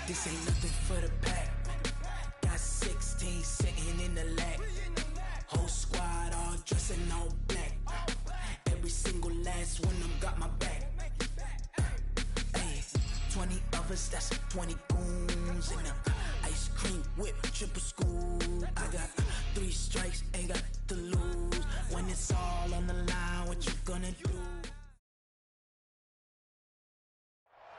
This ain't nothing for the pack. Got 16 sitting in the lap. Whole squad all dressing all black. Every single last one of them got my back. Hey, 20 of us, that's 20 goons in the ice cream whip, triple school. I got 3 strikes, ain't got to lose. When it's all on the line, what you gonna do?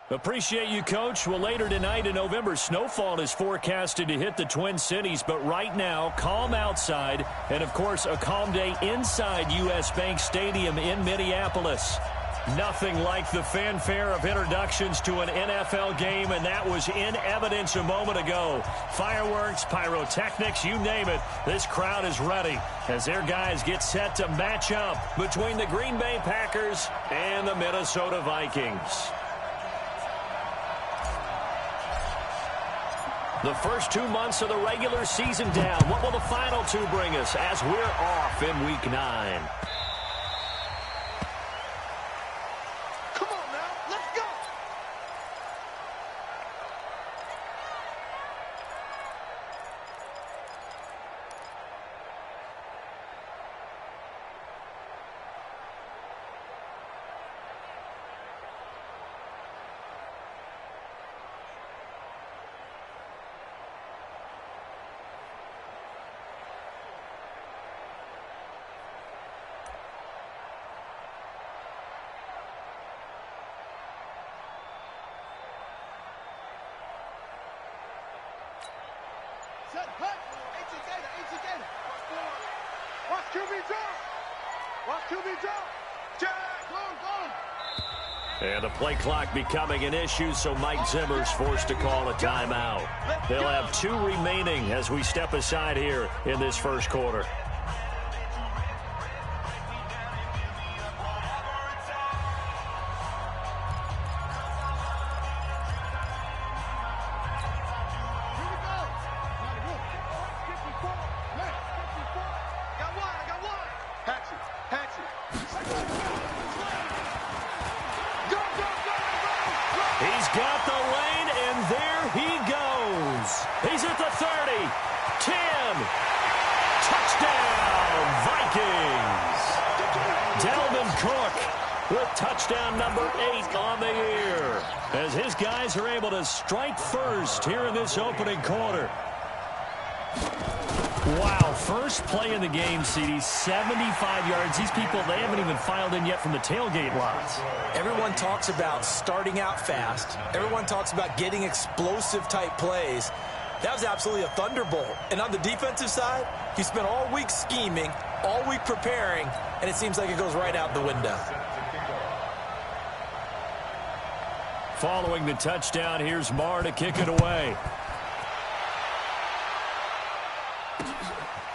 Appreciate you, Coach. Well, later tonight in November, snowfall is forecasted to hit the Twin Cities, but right now, calm outside, and of course, a calm day inside U.S. Bank Stadium in Minneapolis. Nothing like the fanfare of introductions to an NFL game, and that was in evidence a moment ago. Fireworks, pyrotechnics, you name it. This crowd is ready as their guys get set to match up between the Green Bay Packers and the Minnesota Vikings. The first 2 months of the regular season down. What will the final 2 bring us as we're off in Week 9? Come on now, let's go! Set, hut! H again! Watch QB drop! Watch QB drop! Jack! Go! And the play clock becoming an issue, so Mike Zimmer's forced to call a timeout. They'll have 2 remaining as we step aside here in this first quarter. He's got the lane, and there he goes. He's at the 30, 10, touchdown, Vikings. Dalvin Cook with touchdown number 8 on the year as his guys are able to strike first here in this opening quarter. Wow, first play in the game, CD, 75 yards. These people, they haven't even filed in yet from the tailgate lots. Everyone talks about starting out fast. Everyone talks about getting explosive-type plays. That was absolutely a thunderbolt. And on the defensive side, you spent all week scheming, all week preparing, and it seems like it goes right out the window. Following the touchdown, here's Marr to kick it away.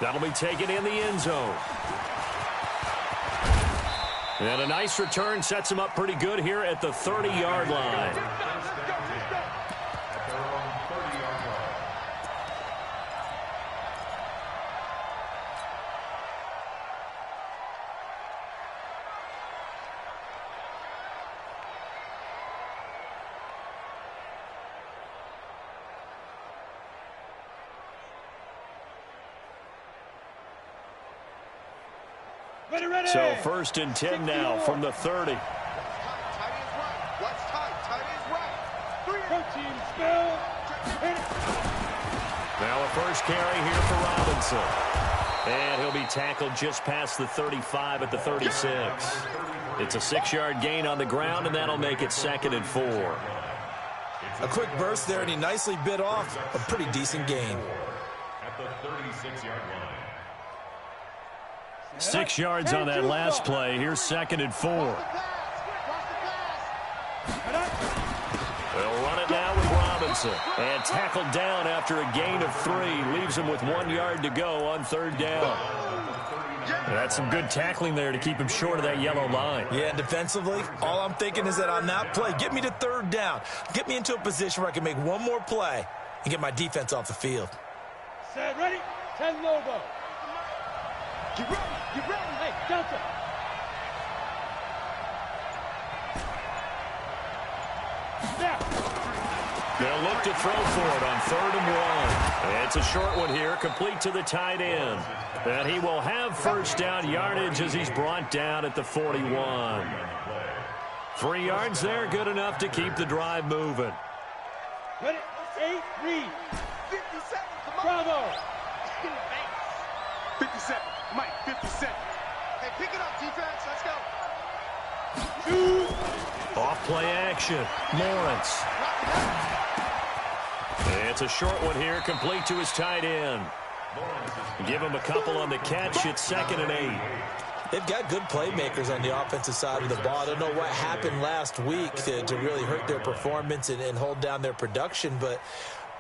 That'll be taken in the end zone. And a nice return sets him up pretty good here at the 30-yard line. So 1st and 10 now from the 30. Tight is right. Watch tight is right. 3 Now a first carry here for Robinson. And he'll be tackled just past the 35 at the 36. It's a 6-yard gain on the ground, and that'll make it 2nd and 4. A quick burst there, and he nicely bit off a pretty decent gain. At the 36-yard line. 6 yards on that last play. Here's 2nd and 4. They'll run it now with Robinson. And tackled down after a gain of 3. Leaves him with 1 yard to go on 3rd down. And that's some good tackling there to keep him short of that yellow line. Yeah, and defensively, all I'm thinking is that on that play, get me to 3rd down. Get me into a position where I can make one more play and get my defense off the field. Set, ready? 10 logo. Get ready. Hey, Delta. Now. They'll look to throw for it on 3rd and 1. It's a short one here, complete to the tight end. And he will have first down yardage as he's brought down at the 41. 3 yards there, good enough to keep the drive moving. Ready? 8, read. 57. Come on. Bravo. 57. Mike, 57. Hey, pick it up, defense. Let's go. Off play action. Lawrence. It's a short one here, complete to his tight end. Give him a couple on the catch. It's 2nd and 8. They've got good playmakers on the offensive side of the ball. I don't know what happened last week to really hurt their performance and hold down their production, but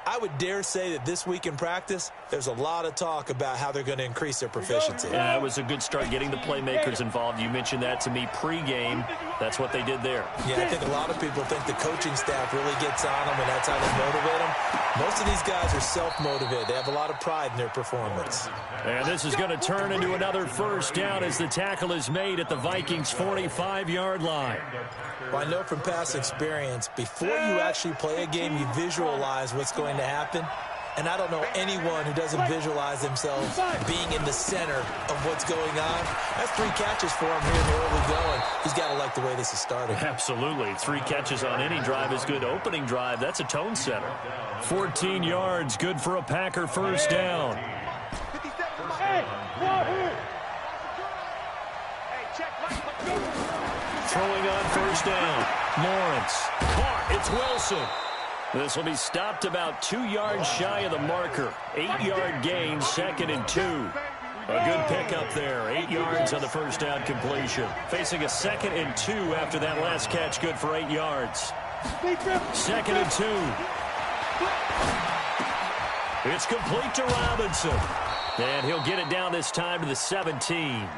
I would dare say that this week in practice, there's a lot of talk about how they're going to increase their proficiency. Yeah, it was a good start getting the playmakers involved. You mentioned that to me pregame. That's what they did there. Yeah, I think a lot of people think the coaching staff really gets on them, and that's how they motivate them. Most of these guys are self-motivated. They have a lot of pride in their performance. And this is going to turn into another first down as the tackle is made at the Vikings' 45-yard line. Well, I know from past experience, before you actually play a game, you visualize what's going to happen. And I don't know anyone who doesn't visualize themselves being in the center of what's going on. That's 3 catches for him here in the early going. He's got to like the way this is starting. Absolutely. 3 catches on any drive is good. Opening drive, that's a tone setter. 14 yards, good for a Packer first down. Throwing on first down. Lawrence. Caught. It's Wilson. This will be stopped about 2 yards shy of the marker. 8-yard gain, 2nd and 2. A good pickup there. 8 yards on the first down completion. Facing a 2nd and 2 after that last catch, good for 8 yards. 2nd and 2. It's complete to Robinson. And he'll get it down this time to the 17.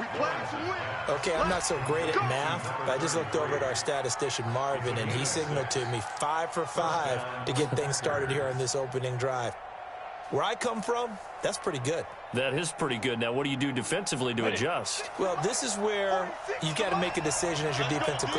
Okay, I'm not so great at math, but I just looked over at our statistician, Marvin, and he signaled to me 5 for 5 to get things started here on this opening drive. Where I come from, that's pretty good. That is pretty good. Now, what do you do defensively to adjust? Well, this is where you've got to make a decision as a defensive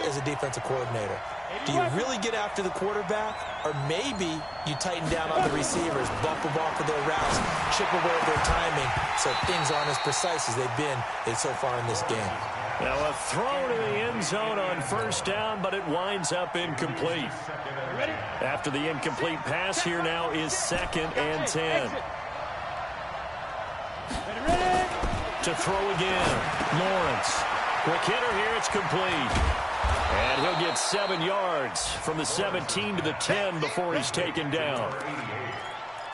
coordinator. Do you really get after the quarterback, or maybe you tighten down on the receivers, bump them off of their routes, chip away at their timing, so things aren't as precise as they've been so far in this game. Now a throw to the end zone on first down, but it winds up incomplete. After the incomplete pass, here now is 2nd and 10. To throw again, Lawrence. Quick hitter here, it's complete. And he'll get 7 yards from the 17 to the 10 before he's taken down.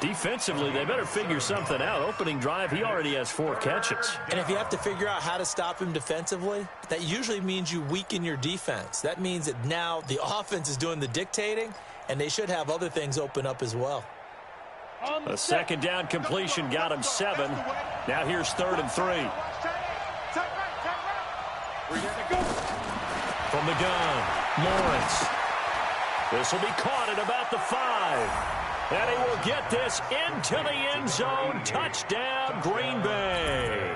Defensively, they better figure something out. Opening drive, he already has 4 catches. And if you have to figure out how to stop him defensively, that usually means you weaken your defense. That means that now the offense is doing the dictating, and they should have other things open up as well. A 2nd down completion got him 7. Now here's 3rd and 3. From the gun, Lawrence. This will be caught at about the 5. And he will get this into the end zone. Touchdown, Green Bay.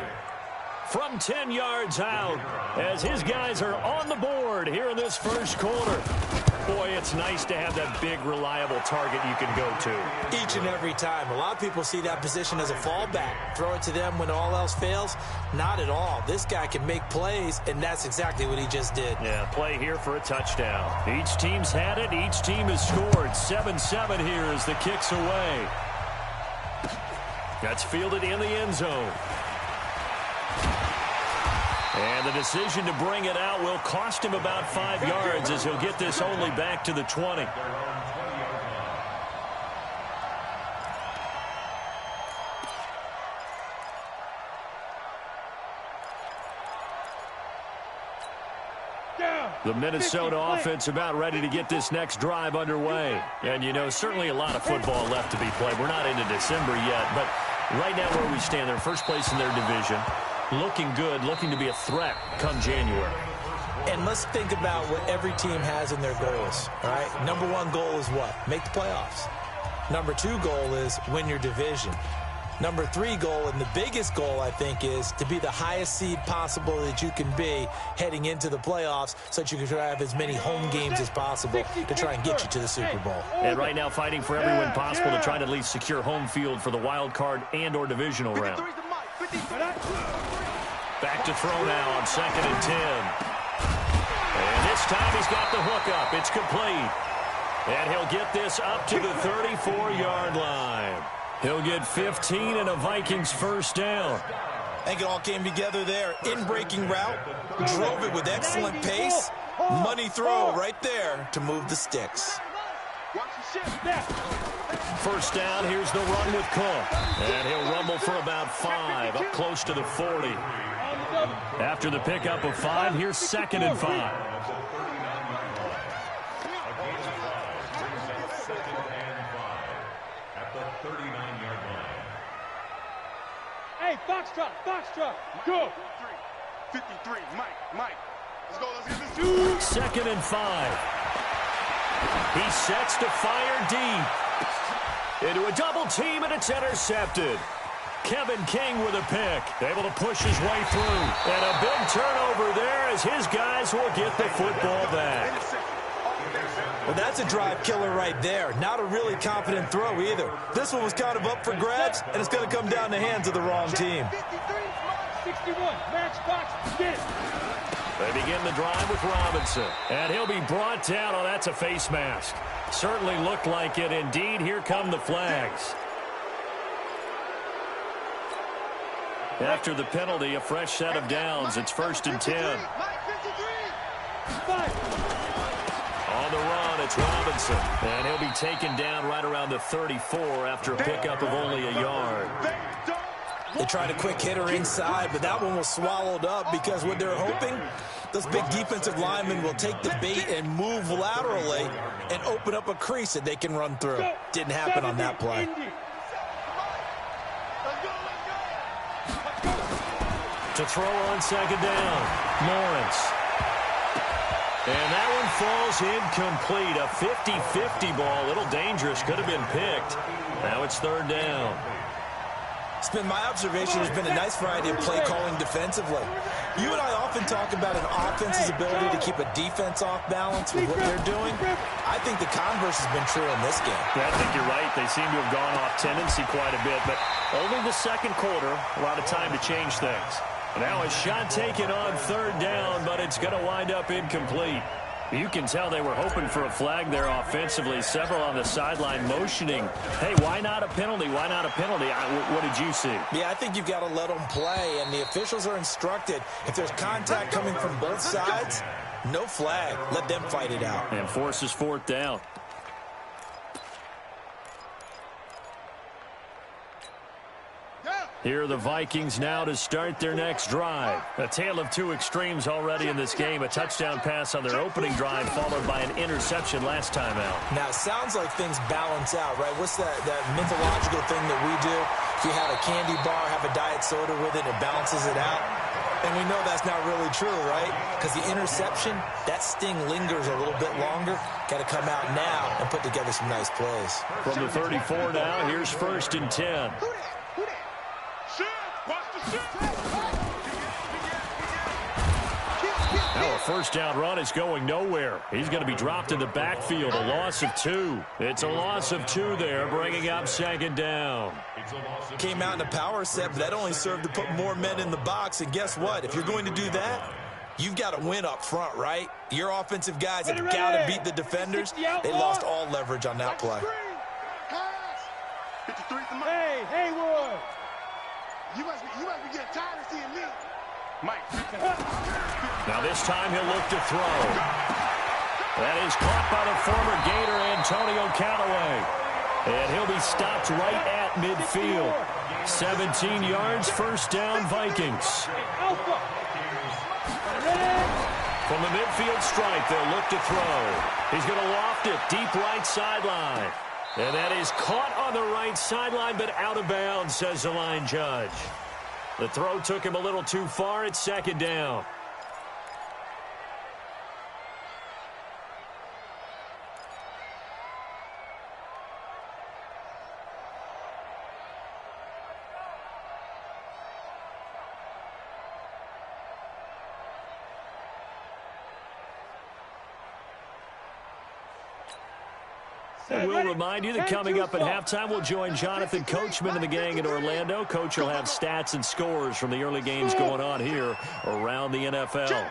From 10 yards out, as his guys are on the board here in this first quarter. Boy, it's nice to have that big, reliable target you can go to. Each and every time. A lot of people see that position as a fallback. Throw it to them when all else fails. Not at all. This guy can make plays, and that's exactly what he just did. Yeah, play here for a touchdown. Each team's had it. Each team has scored. 7-7 here as the kick's away. That's fielded in the end zone. And the decision to bring it out will cost him about 5 yards as he'll get this only back to the 20. The Minnesota offense about ready to get this next drive underway. And, you know, certainly a lot of football left to be played. We're not into December yet, but right now where we stand, they're first place in their division. Looking good, looking to be a threat come January. And let's think about what every team has in their goals, all right? Number 1 goal is what? Make the playoffs. Number 2 goal is win your division. Number 3 goal, and the biggest goal, I think, is to be the highest seed possible that you can be heading into the playoffs so that you can have as many home games as possible to try and get you to the Super Bowl. And right now fighting for every win possible to try to at least secure home field for the wild card and or divisional round. Back to throw now on 2nd and 10. And this time he's got the hook up. It's complete. And he'll get this up to the 34-yard line. He'll get 15 and a Vikings first down. I think it all came together there. In-breaking route, drove it with excellent pace. Money throw right there to move the sticks. First down, here's the run with Cook. And he'll rumble for about 5, up close to the 40. After the pickup of 5, here's 2nd and 5. Hey, Foxtrot, go. 53, Mike. Let's go, let's get this. 2nd and 5. He sets to fire deep. Into a double team, and it's intercepted. Kevin King with a pick. Able to push his way through. And a big turnover there as his guys will get the football back. Well, that's a drive killer right there. Not a really confident throw either. This one was kind of up for grabs, and it's going to come down the hands of the wrong team. 61, matchbox, get it. They begin the drive with Robinson. And he'll be brought down. Oh, that's a face mask. Certainly looked like it. Indeed, here come the flags. After the penalty, a fresh set of downs. It's 1st and 10. On the run, it's Robinson. And he'll be taken down right around the 34 after a pickup of only a yard. They tried a quick hitter inside, but that one was swallowed up because what they're hoping, those big defensive linemen will take the bait and move laterally and open up a crease that they can run through. Didn't happen on that play. To throw on 2nd down, Lawrence. And that one falls incomplete. A 50-50 ball, a little dangerous, could have been picked. Now it's 3rd down. It's been my observation there's been a nice variety of play calling defensively. You and I often talk about an offense's ability to keep a defense off balance with what they're doing. I think the converse has been true in this game. Yeah, I think you're right. They seem to have gone off tendency quite a bit, but only the 2nd quarter, a lot of time to change things. Now a shot taken on 3rd down, but it's going to wind up incomplete. You can tell they were hoping for a flag there offensively. Several on the sideline motioning, hey, why not a penalty? Why not a penalty? What did you see? Yeah, I think you've got to let them play, and the officials are instructed if there's contact coming from both sides, no flag. Let them fight it out. And forces 4th down. Here are the Vikings now to start their next drive. A tale of two extremes already in this game. A touchdown pass on their opening drive followed by an interception last time out. Now, it sounds like things balance out, right? What's that mythological thing that we do? If you have a candy bar, have a diet soda with it, it balances it out. And we know that's not really true, right? Because the interception, that sting lingers a little bit longer. Got to come out now and put together some nice plays. From the 34 now, here's 1st and 10. Now a first down run is going nowhere. He's going to be dropped in the backfield. A loss of 2. It's a loss of 2 there, bringing up 2nd down. Came out in a power set, but that only served to put more men in the box. And guess what? If you're going to do that, you've got to win up front, right? Your offensive guys have got to beat the defenders. They lost all leverage on that play. Hey, Haywood! You must be getting tired of seeing me. Mike. Now this time he'll look to throw. That is caught by the former Gator Antonio Callaway. And he'll be stopped right at midfield. 17 yards, first down Vikings. From the midfield stripe, they'll look to throw. He's going to loft it deep right sideline. And that is caught on the right sideline, but out of bounds, says the line judge. The throw took him a little too far. It's 2nd down. And we'll remind you that coming up at halftime, we'll join Jonathan Coachman and the gang in Orlando. Coach will have stats and scores from the early games going on here around the NFL.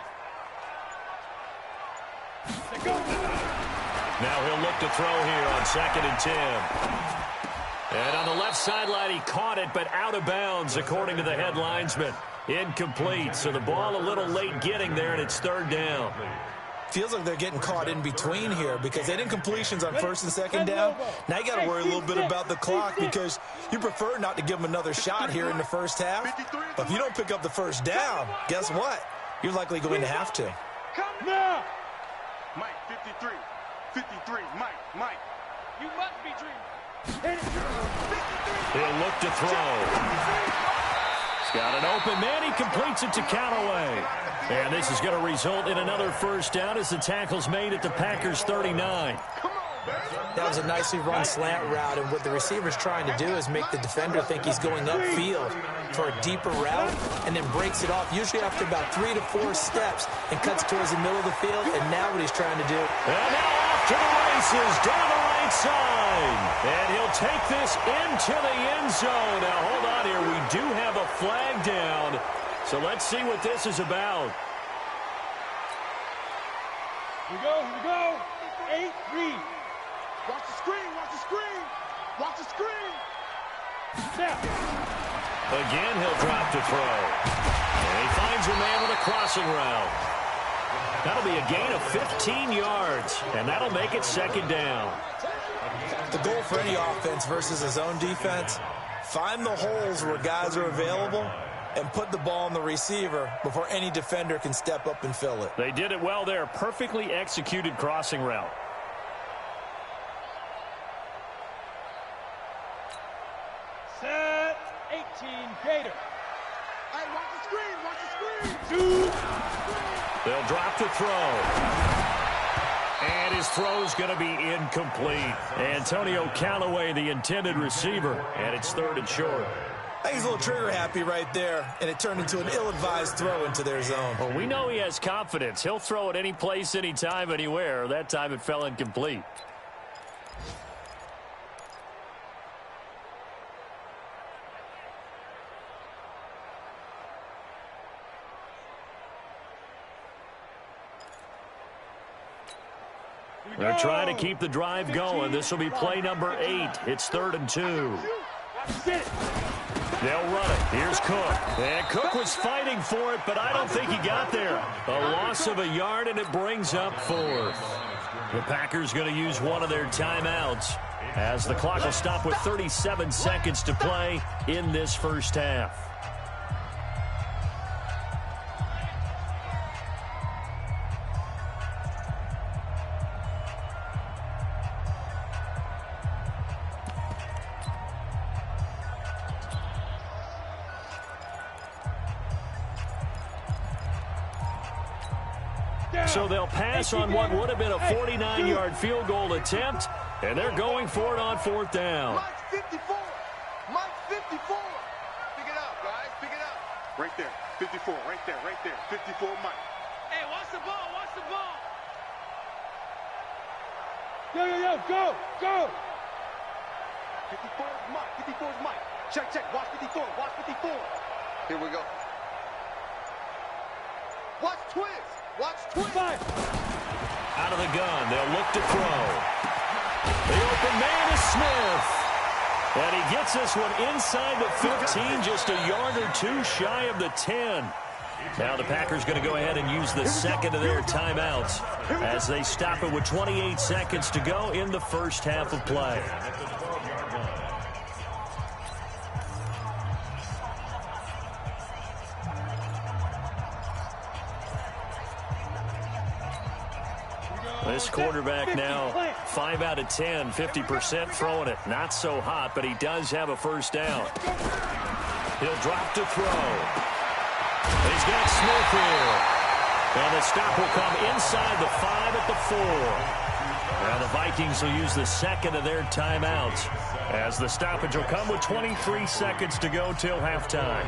Now he'll look to throw here on 2nd and 10. And on the left sideline, he caught it, but out of bounds, according to the head linesman. Incomplete, so the ball a little late getting there, and it's 3rd down. Feels like they're getting caught in between here because they did completions on 1st and 2nd down. Now you got to worry a little bit about the clock because you prefer not to give them another shot here in the first half. But if you don't pick up the first down, guess what? You're likely going to have to. Now! Mike, 53. 53. Mike. You must be dreaming. He'll look to throw. He's got an open man. He completes it to Callaway. And this is going to result in another first down as the tackle's made at the Packers' 39. That was a nicely run slant route, and what the receiver's trying to do is make the defender think he's going upfield for a deeper route and then breaks it off, usually after about 3 to 4 steps, and cuts towards the middle of the field, and now what he's trying to do. And now off to the races, down the right side. And he'll take this into the end zone. Now, hold on here. We do have a flag down. So let's see what this is about. Here we go. 8 read. Watch the screen. Watch the screen. Now. Again, he'll drop to throw. And he finds a man with a crossing route. That'll be a gain of 15 yards, and that'll make it 2nd down. The goal for any offense versus his own defense, find the holes where guys are available and put the ball on the receiver before any defender can step up and fill it. They did it well there. Perfectly executed crossing route. Set. 18 Gator. Hey, watch the screen. 2. They'll drop to throw. And his throw's going to be incomplete. Antonio Callaway, the intended receiver, and it's 3rd and short. I think he's a little trigger happy right there, and it turned into an ill-advised throw into their zone. Well, we know he has confidence. He'll throw it any place, anytime, anywhere. That time it fell incomplete. They're trying to keep the drive going. This will be play number 8. It's 3rd and 2. They'll run it. Here's Cook. And Cook was fighting for it, but I don't think he got there. A loss of a yard, and it brings up 4th. The Packers going to use one of their timeouts as the clock will stop with 37 seconds to play in this first half. So they'll pass on what would have been a 49-yard field goal attempt, and they're going for it on 4th down. Mike 54. Mike 54. Pick it up, guys. Pick it up. Right there. 54. Right there. 54, Mike. Hey, watch the ball. Yo, go. 54 is Mike. 54 is Mike. Check. Watch 54. Here we go. Watch twist. Five. Out of the gun, they'll look to throw. The open man is Smith. And he gets this one inside the 15, just a yard or 2 shy of the 10. Now the Packers going to go ahead and use the second of their timeouts as they stop it with 28 seconds to go in the first half of play. This quarterback now 5 out of 10, 50% throwing it. Not so hot, but he does have a first down. He'll drop to throw. He's got Smith here. And the stop will come inside the 5 at the 4. Now the Vikings will use the second of their timeouts as the stoppage will come with 23 seconds to go till halftime.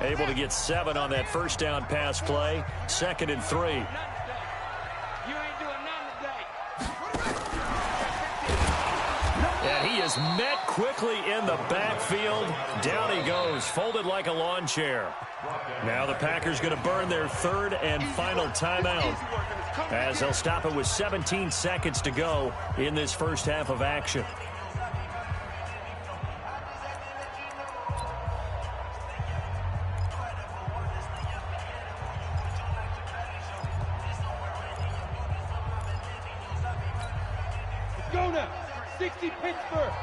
Able to get 7 on that first down pass play. 2nd and 3. You ain't doing nothing today. And he is met quickly in the backfield. Down he goes, folded like a lawn chair. Now the Packers going to burn their 3rd and final timeout, as they'll stop it with 17 seconds to go in this first half of action. Let's go now. 60 Pittsburgh.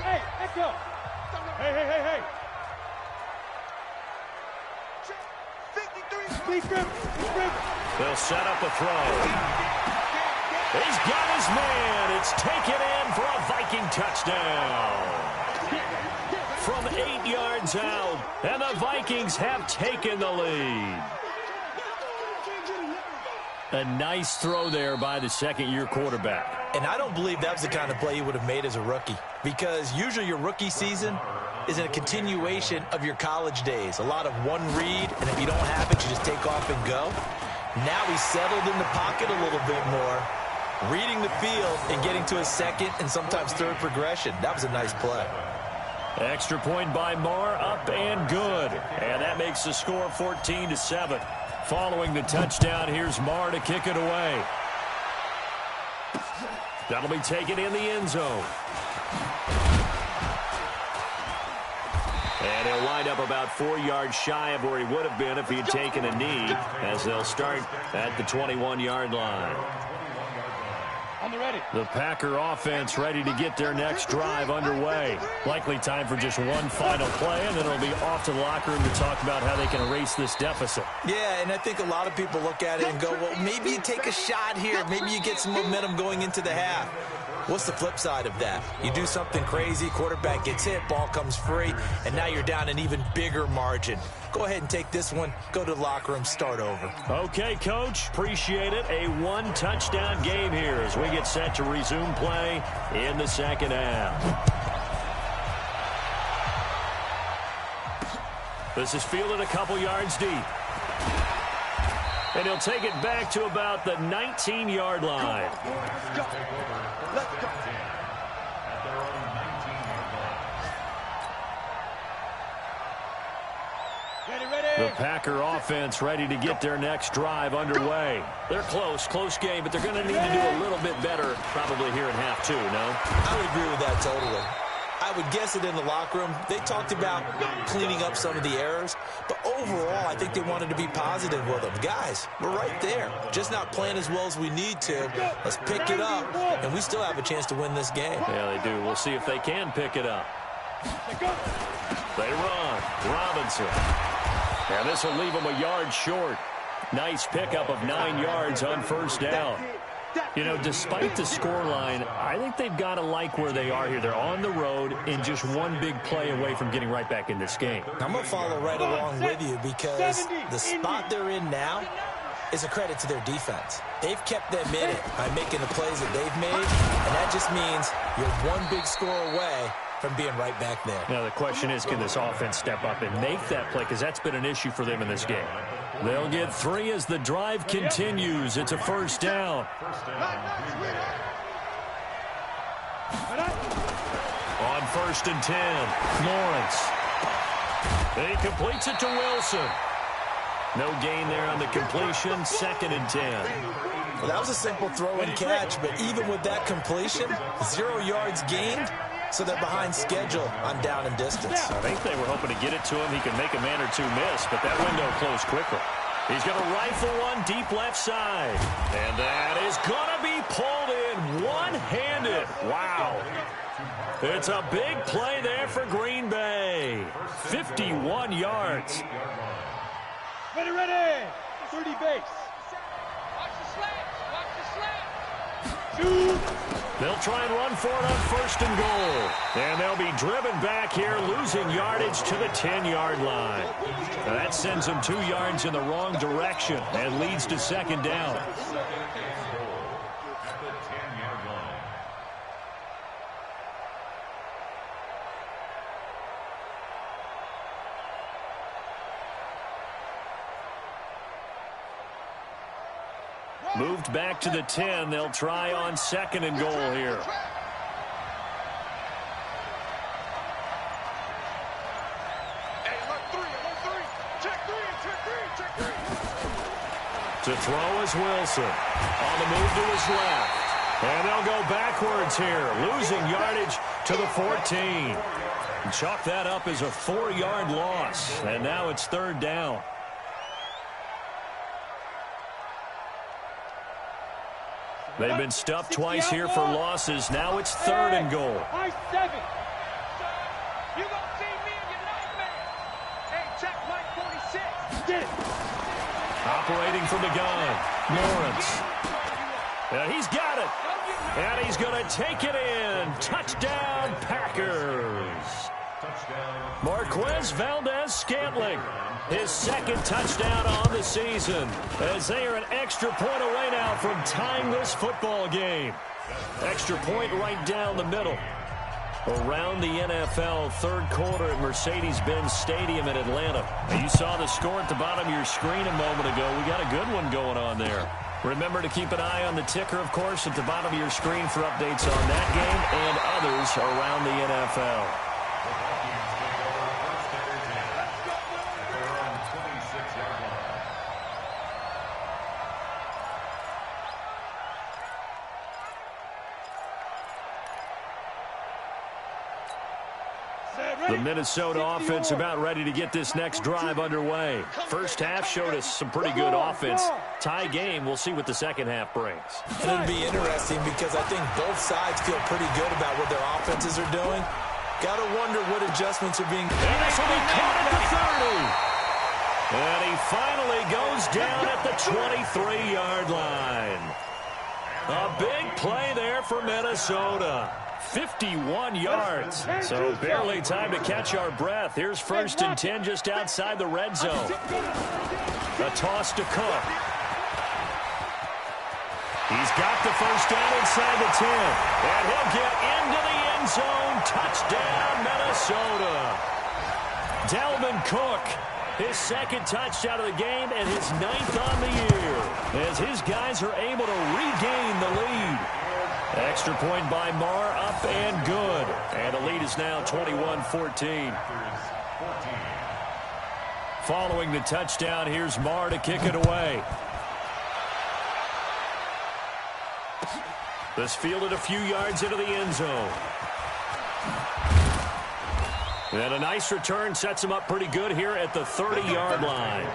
Hey, echo. Hey. Please grip. They'll set up a throw. He's got his man. It's taken in for a Viking touchdown. From 8 yards out, and the Vikings have taken the lead. A nice throw there by the second-year quarterback. And I don't believe that was the kind of play he would have made as a rookie, because usually your rookie season is a continuation of your college days. A lot of one read, and if you don't have it, you just take off and go. Now he's settled in the pocket a little bit more, reading the field and getting to his second and sometimes third progression. That was a nice play. Extra point by Marr, up and good. And that makes the score 14-7. Following the touchdown, here's Marr to kick it away. That'll be taken in the end zone. And he'll wind up about 4 yards shy of where he would have been if he had taken a knee, as they'll start at the 21-yard line. On the ready. The Packer offense ready to get their next drive underway. Likely time for just one final play, and then it'll be off to the locker room to talk about how they can erase this deficit. Yeah, and I think a lot of people look at it and go, well, maybe you take a shot here. Maybe you get some momentum going into the half. What's the flip side of that? You do something crazy, quarterback gets hit, ball comes free, and now you're down an even bigger margin. Go ahead and take this one, go to the locker room, start over. Okay, Coach, appreciate it. A one-touchdown game here as we get set to resume play in the second half. This is fielded a couple yards deep. And he'll take it back to about the 19-yard line. Let's go. The Packer offense ready to get their next drive underway. They're close game, but they're going to need to do a little bit better probably here in half two, no? I would agree with that totally. I would guess it in the locker room. They talked about cleaning up some of the errors, but overall, I think they wanted to be positive with them. Guys, we're right there. Just not playing as well as we need to. Let's pick it up, and we still have a chance to win this game. Yeah, they do. We'll see if they can pick it up. They run. Robinson. And this will leave them a yard short. Nice pickup of 9 yards on first down. You know, despite the scoreline, I think they've got to like where they are here. They're on the road and just one big play away from getting right back in this game. I'm going to follow right along with you because the spot they're in now is a credit to their defense. They've kept them in it by making the plays that they've made, and that just means you're one big score away from being right back there. Now, the question is, can this offense step up and make that play? Because that's been an issue for them in this game. They'll get 3 as the drive continues. It's a first down. On 1st and 10, Lawrence. He completes it to Wilson. No gain there on the completion. 2nd and 10. Well, that was a simple throw and catch, but even with that completion, 0 yards gained. So they're behind schedule on down and distance. I think they were hoping to get it to him. He could make a man or two miss, but that window closed quickly. He's going to rifle one deep left side. And that is going to be pulled in one-handed. Wow. It's a big play there for Green Bay. 51 yards. Ready. 30 base. Watch the slats. Shoot. They'll try and run for it on 1st and goal. And they'll be driven back here, losing yardage to the 10-yard line. Now that sends them 2 yards in the wrong direction and leads to 2nd down. Moved back to the 10. They'll try on 2nd and goal here. To throw is Wilson. On the move to his left. And they'll go backwards here, losing yardage to the 14. And chalk that up as a 4-yard loss. And now it's 3rd down. They've been stuffed twice here for losses. Now it's 3rd and goal. High 7. You gonna see me in your nightmare. Hey, check Mike 46. Get it. Operating from the gun, Lawrence. And he's got it. And he's going to take it in. Touchdown, Packers. Marquez Valdez-Scantling, his 2nd touchdown on the season, as they are an extra point away now from tying this football game. Extra point right down the middle. Around the NFL, 3rd quarter at Mercedes-Benz Stadium in Atlanta. And you saw the score at the bottom of your screen a moment ago. We got a good one going on there. Remember to keep an eye on the ticker, of course, at the bottom of your screen for updates on that game and others around the NFL. The Minnesota offense about ready to get this next drive underway. First half showed us some pretty good offense. Tie game, we'll see what the second half brings. And it'll be interesting because I think both sides feel pretty good about what their offenses are doing. Got to wonder what adjustments are being... And this will be caught at the 30. And he finally goes down at the 23-yard line. A big play there for Minnesota. 51 yards. So barely time to catch our breath. Here's 1st and 10 just outside the red zone. A toss to Cook. He's got the first down inside the 10. And he'll get into the end zone. Touchdown, Minnesota. Dalvin Cook, his 2nd touchdown of the game and his 9th on the year, as his guys are able to regain the lead. Extra point by Marr, up and good. And the lead is now 21-14. Following the touchdown, here's Marr to kick it away. This fielded a few yards into the end zone. And a nice return sets him up pretty good here at the 30-yard line.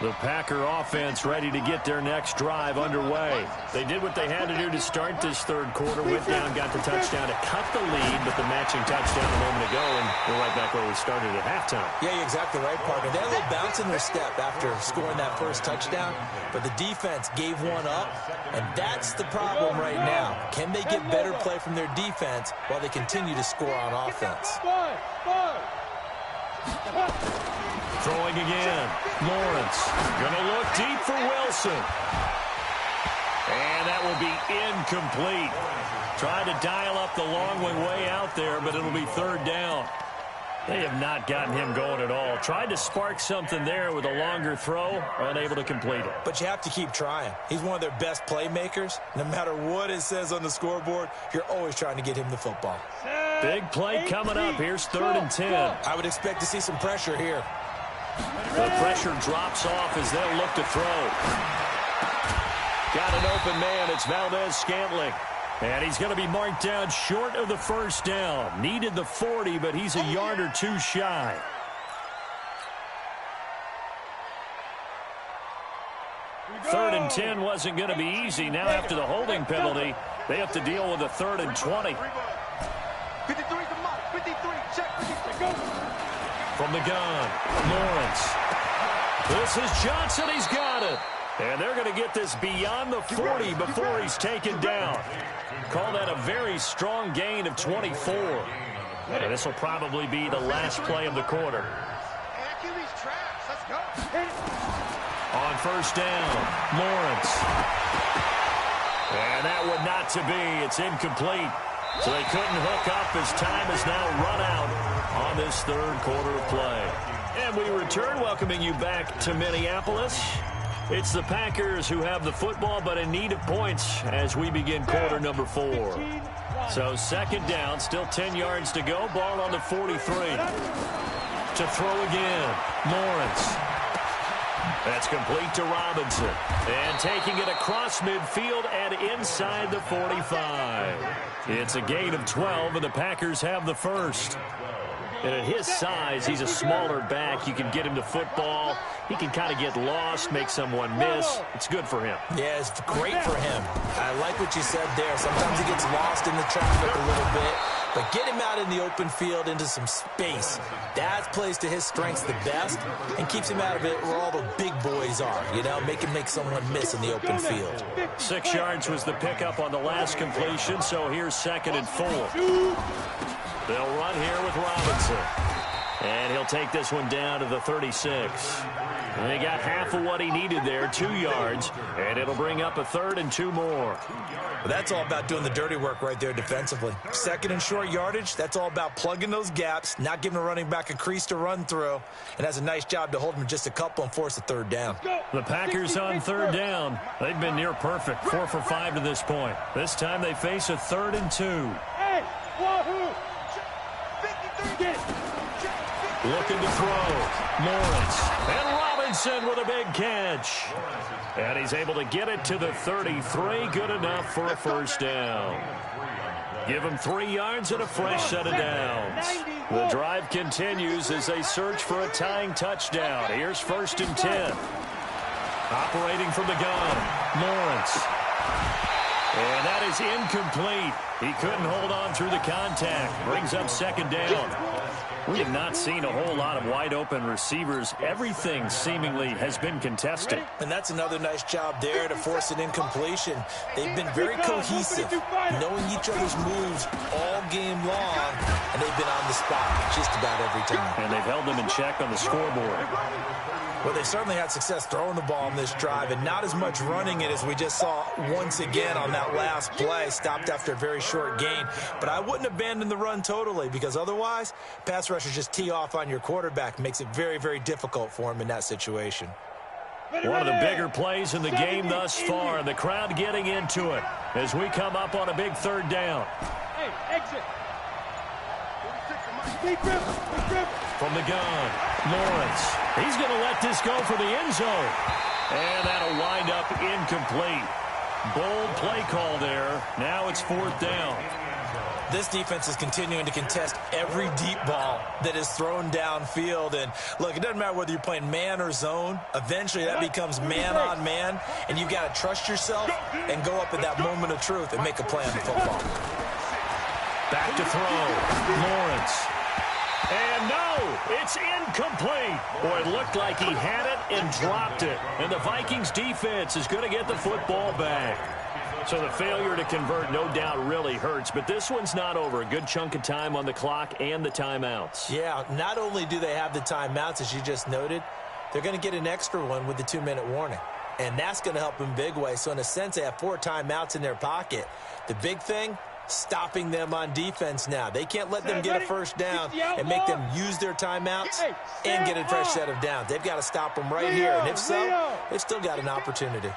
The Packer offense ready to get their next drive underway. They did what they had to do to start this 3rd quarter. Went down, got the touchdown to cut the lead, but the matching touchdown a moment ago, and we're right back where we started at halftime. Yeah, you're exactly right, partner. They had a little bounce in their step after scoring that first touchdown, but the defense gave one up, and that's the problem right now. Can they get better play from their defense while they continue to score on offense? Throwing again. Lawrence going to look deep for Wilson. And that will be incomplete. Trying to dial up the long one way out there, but it'll be 3rd down. They have not gotten him going at all. Tried to spark something there with a longer throw, unable to complete it. But you have to keep trying. He's one of their best playmakers. No matter what it says on the scoreboard, you're always trying to get him the football. Big play coming up. Here's 3rd and 10. I would expect to see some pressure here. The pressure drops off as they'll look to throw. Got an open man. It's Valdez-Scantling. And he's going to be marked down short of the first down. Needed the 40, but he's a yard or two shy. Third and 10 wasn't going to be easy. Now after the holding penalty, they have to deal with a 3rd and 20. 53 to Mike. 53. Check. 53. Go. From the gun, Lawrence. This is Johnson. He's got it. And they're going to get this beyond the 40 before he's taken down. Call that a very strong gain of 24. And this will probably be the last play of the quarter. Let's go. On first down, Lawrence. And that one not to be. It's incomplete. So they couldn't hook up as time has now run out on this third quarter of play. And we return, welcoming you back to Minneapolis. It's the Packers who have the football, but in need of points as we begin quarter number 4. So second down, still 10 yards to go. Ball on the 43. To throw again, Lawrence. That's complete to Robinson. And taking it across midfield and inside the 45. It's a gain of 12, and the Packers have the first. And at his size, he's a smaller back. You can get him to football. He can kind of get lost, make someone miss. It's good for him. Yeah, it's great for him. I like what you said there. Sometimes he gets lost in the traffic a little bit. But get him out in the open field into some space. That plays to his strengths the best and keeps him out of it where all the big boys are. You know, make him make someone miss in the open field. 6 yards was the pickup on the last completion, so here's 2nd and 4. They'll run here with Robinson. And he'll take this one down to the 36. And he got half of what he needed there, 2 yards, and it'll bring up a 3rd and 2 more. Well, that's all about doing the dirty work right there defensively. 2nd and short yardage, that's all about plugging those gaps, not giving a running back a crease to run through, and has a nice job to hold him just a couple and force a 3rd down. The Packers on 3rd down. They've been near perfect, 4 for 5 to this point. This time they face a 3rd and 2. Hey, wahoo! Looking to throw. Lawrence. And Robinson with a big catch. And he's able to get it to the 33. Good enough for a first down. Give him 3 yards and a fresh set of downs. The drive continues as they search for a tying touchdown. Here's 1st and 10. Operating from the gun. Lawrence. And that is incomplete. He couldn't hold on through the contact. Brings up 2nd down. We have not seen a whole lot of wide-open receivers. Everything seemingly has been contested. And that's another nice job there to force an incompletion. They've been very cohesive, knowing each other's moves all game long, and they've been on the spot just about every time. And they've held them in check on the scoreboard. Well, they certainly had success throwing the ball on this drive, and not as much running it as we just saw once again on that last play. Stopped after a very short gain. But I wouldn't abandon the run totally, because otherwise, pass rushers just tee off on your quarterback. Makes it very, very difficult for him in that situation. One of the bigger plays in the game thus far, and the crowd getting into it as we come up on a big 3rd down. Hey, exit. From the gun, Lawrence. He's going to let this go for the end zone. And that'll wind up incomplete. Bold play call there. Now it's 4th down. This defense is continuing to contest every deep ball that is thrown downfield. And, look, it doesn't matter whether you're playing man or zone. Eventually, that becomes man-on-man, and you've got to trust yourself and go up at that moment of truth and make a play on the football. Back to throw. Lawrence. And no, it's incomplete. Boy, it looked like he had it and dropped it. And the Vikings defense is going to get the football back. So the failure to convert no doubt really hurts, but this one's not over. A good chunk of time on the clock and the timeouts. Yeah, not only do they have the timeouts, as you just noted, they're going to get an extra one with the 2-minute warning. And that's going to help them big way. So in a sense, they have 4 timeouts in their pocket. The big thing, stopping them on defense now. They can't let them get a first down and make them use their timeouts and get a fresh set of downs. They've got to stop them right here. And if so, they've still got an opportunity.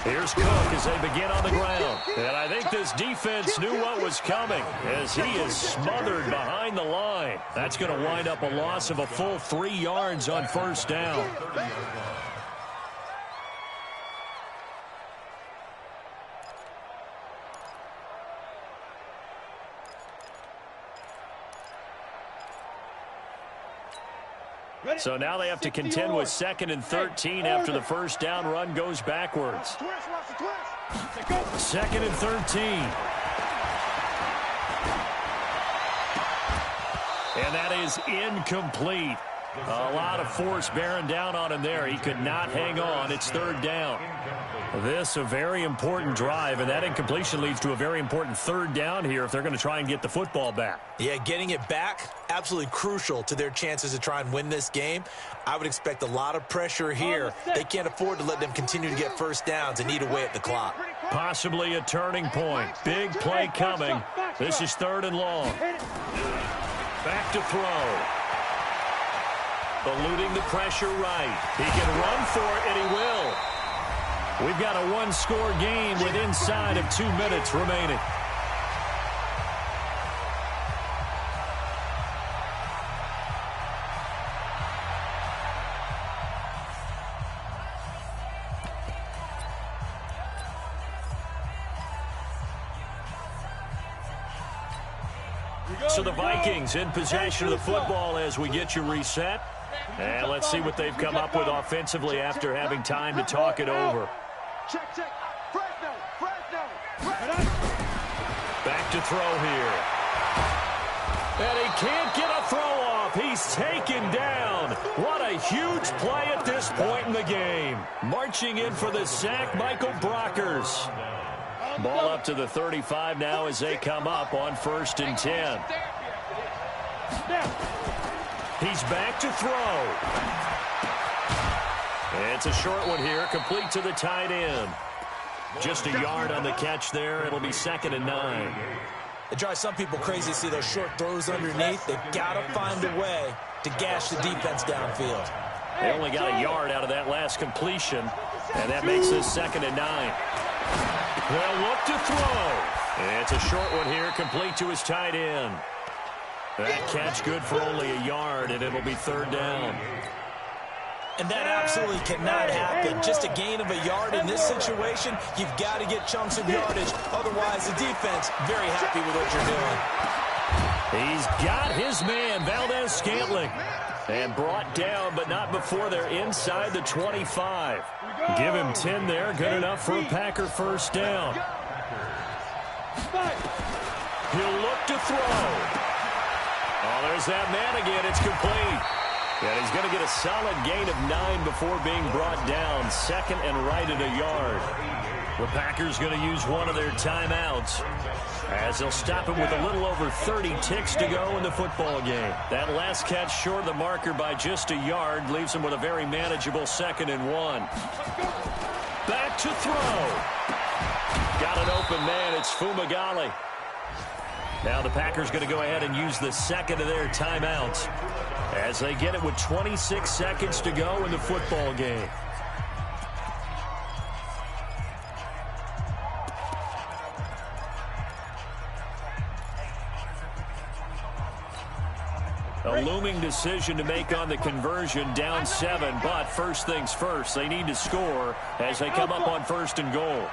Here's Cook as they begin on the ground. And I think this defense knew what was coming as he is smothered behind the line. That's going to wind up a loss of a full 3 yards on first down. So now they have to contend with 2nd and 13 after the first down run goes backwards. 2nd and 13. And that is incomplete. A lot of force bearing down on him there. He could not hang on. It's 3rd down. This a very important drive, and that incompletion leads to a very important 3rd down here if they're going to try and get the football back. Yeah, getting it back, absolutely crucial to their chances to try and win this game. I would expect a lot of pressure here. They can't afford to let them continue to get first downs and eat away at the clock. Possibly a turning point. Big play coming. This is 3rd and long. Back to throw. Eluding the pressure right. He can run for it, and he will. We've got a one-score game with inside of 2 minutes remaining. So the Vikings in possession of the football as we get you reset. And let's see what they've come up with offensively after having time to talk it over. Check. Fresno. Back to throw here. And he can't get a throw off. He's taken down. What a huge play at this point in the game. Marching in for the sack, Michael Brockers. Ball up to the 35 now as they come up on 1st and 10. He's back to throw. It's a short one here, complete to the tight end. Just a yard on the catch there. It'll be 2nd and 9. It drives some people crazy to see those short throws underneath. They've got to find a way to gash the defense downfield. They only got a yard out of that last completion, and that makes this 2nd and 9. They'll look to throw. It's a short one here, complete to his tight end. That catch good for only a yard, and it'll be 3rd down. And that absolutely cannot happen. Just a gain of a yard in this situation, you've got to get chunks of yardage. Otherwise, the defense very happy with what you're doing. He's got his man, Valdez-Scantling. And brought down, but not before they're inside the 25. Give him 10 there. Good enough for a Packer 1st down. He'll look to throw. Oh, there's that man again. It's complete. And he's going to get a solid gain of 9 before being brought down. 2nd and right at a yard. The Packers going to use one of their timeouts as they'll stop him with a little over 30 ticks to go in the football game. That last catch short of the marker by just a yard leaves him with a very manageable 2nd and 1. Back to throw. Got an open man. It's Fumagalli. Now the Packers going to go ahead and use the 2nd of their timeouts as they get it with 26 seconds to go in the football game. A looming decision to make on the conversion, down 7, but first things first, they need to score as they come up on 1st and goal.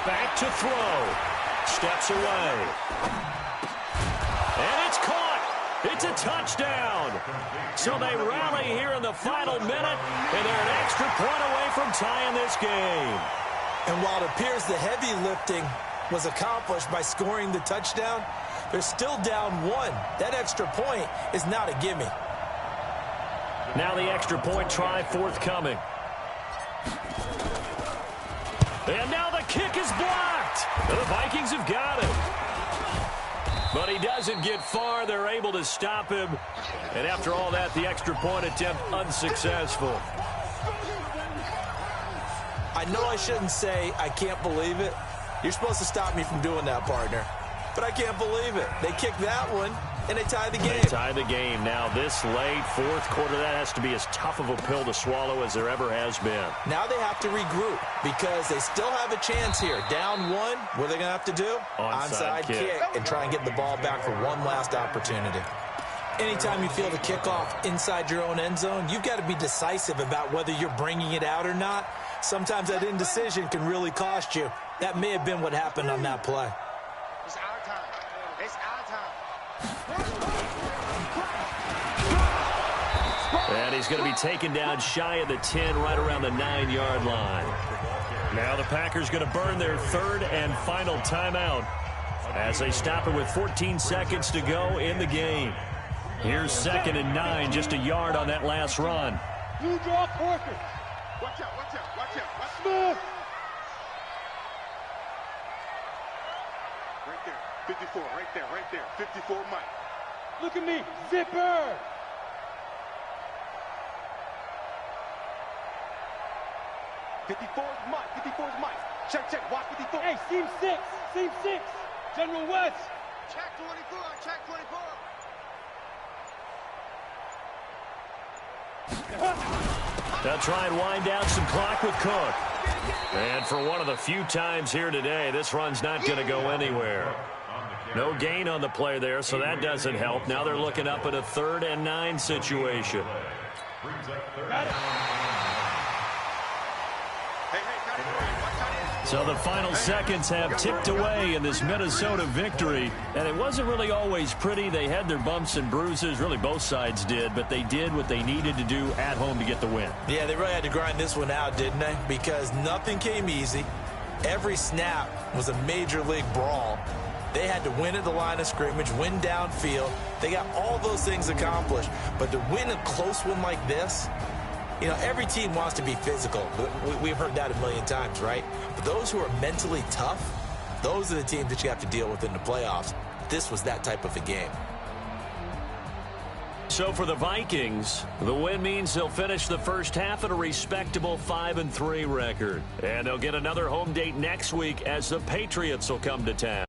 Back to throw. Steps away. And it's caught. It's a touchdown. So they rally here in the final minute, and they're an extra point away from tying this game. And while it appears the heavy lifting was accomplished by scoring the touchdown, they're still down 1. That extra point is not a gimme. Now the extra point try forthcoming. And now the kick is blocked. The Vikings have got it. But he doesn't get far. They're able to stop him. And after all that, the extra point attempt unsuccessful. I know I shouldn't say I can't believe it. You're supposed to stop me from doing that, partner. But I can't believe it. They kicked that one, and they tied the game. They tie the game. Now, this late, 4th quarter, that has to be as tough of a pill to swallow as there ever has been. Now they have to regroup because they still have a chance here. Down 1, what are they going to have to do? Onside kick and try and get the ball back for one last opportunity. Anytime you feel the kickoff inside your own end zone, you've got to be decisive about whether you're bringing it out or not. Sometimes that indecision can really cost you. That may have been what happened on that play. It's our time. It's our time. And he's going to be taken down shy of the 10, right around the 9-yard line. Now the Packers going to burn their 3rd and final timeout as they stop it with 14 seconds to go in the game. Here's 2nd and 9, just a yard on that last run. You draw Corker. Watch out. Smith. Right there. 54, right there. 54, Mike. Look at me. Zipper. 54 is Mike. 54 is Mike. Check, check. Watch 54. Hey, seam 6. Seam 6. General West. Check 24. Check 24. They'll try and wind down some clock with Cook. And for one of the few times here today, this run's not going to go anywhere. No gain on the play there, so that doesn't help. Now they're looking up at a 3rd and 9 situation. So the final seconds have ticked away in this Minnesota victory. And it wasn't really always pretty. They had their bumps and bruises. Really, both sides did. But they did what they needed to do at home to get the win. Yeah, they really had to grind this one out, didn't they? Because nothing came easy. Every snap was a major league brawl. They had to win at the line of scrimmage, win downfield. They got all those things accomplished. But to win a close one like this, you know, every team wants to be physical. We've heard that a million times, right? But those who are mentally tough, those are the teams that you have to deal with in the playoffs. This was that type of a game. So for the Vikings, the win means they'll finish the first half at a respectable 5-3 record. And they'll get another home date next week as the Patriots will come to town.